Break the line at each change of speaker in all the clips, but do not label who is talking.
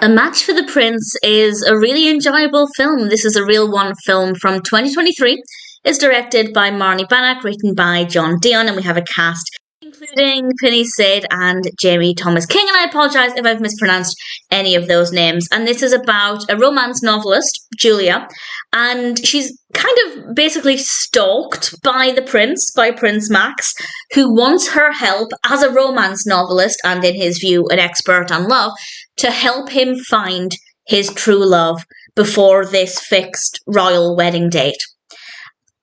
A Match for the Prince is a really enjoyable film. This is a Real One film from 2023. It's directed by Marni Banack, written by Dion, and we have a cast including Paniz Zade and Jamie Thomas King, and I apologise if I've mispronounced any of those names. And this is about a romance novelist, Julia, and she's kind of basically stalked by the prince, by Prince Max, who wants her help as a romance novelist, and in his view, an expert on love, to help him find his true love before this fixed royal wedding date.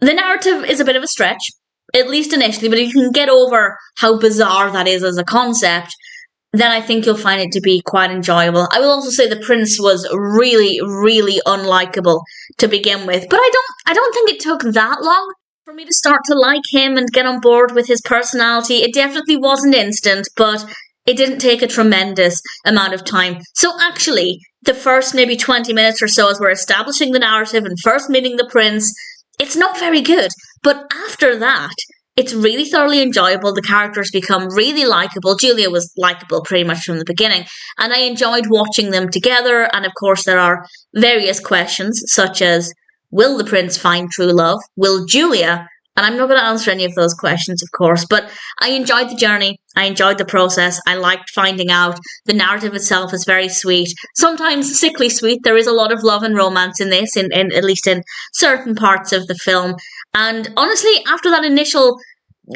The narrative is a bit of a stretch, at least initially, but if you can get over how bizarre that is as a concept, then I think you'll find it to be quite enjoyable. I will also say the prince was really, really unlikable to begin with, but I don't think it took that long for me to start to like him and get on board with his personality. It definitely wasn't instant, but it didn't take a tremendous amount of time. So actually, the first maybe 20 minutes or so as we're establishing the narrative and first meeting the prince, it's not very good, but after that, it's really thoroughly enjoyable. The characters become really likeable. Julia was likeable pretty much from the beginning, and I enjoyed watching them together. And of course, there are various questions, such as, will the prince find true love? Will Julia? And I'm not going to answer any of those questions, of course, but I enjoyed the journey. I enjoyed the process. I liked finding out. The narrative itself is very sweet, sometimes sickly sweet. There is a lot of love and romance in this, in at least in certain parts of the film. And honestly, after that initial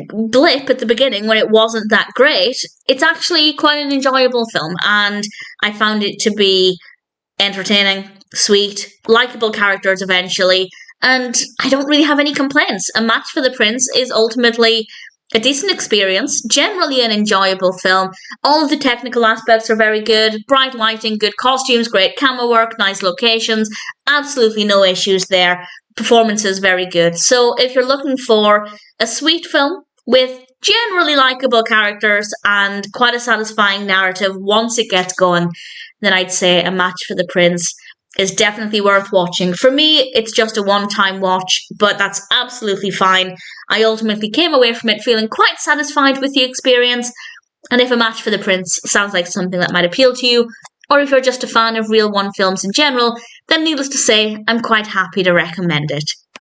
blip at the beginning when it wasn't that great, it's actually quite an enjoyable film. And I found it to be entertaining, sweet, likeable characters eventually. And I don't really have any complaints. A Match for the Prince is ultimately a decent experience, generally an enjoyable film. All of the technical aspects are very good. Bright lighting, good costumes, great camera work, nice locations. Absolutely no issues there. Performances very good. So if you're looking for a sweet film with generally likeable characters and quite a satisfying narrative once it gets going, then I'd say A Match for the Prince is definitely worth watching. For me, it's just a one-time watch, but that's absolutely fine. I ultimately came away from it feeling quite satisfied with the experience, and if A Match for the Prince sounds like something that might appeal to you, or if you're just a fan of Real One films in general, then needless to say, I'm quite happy to recommend it.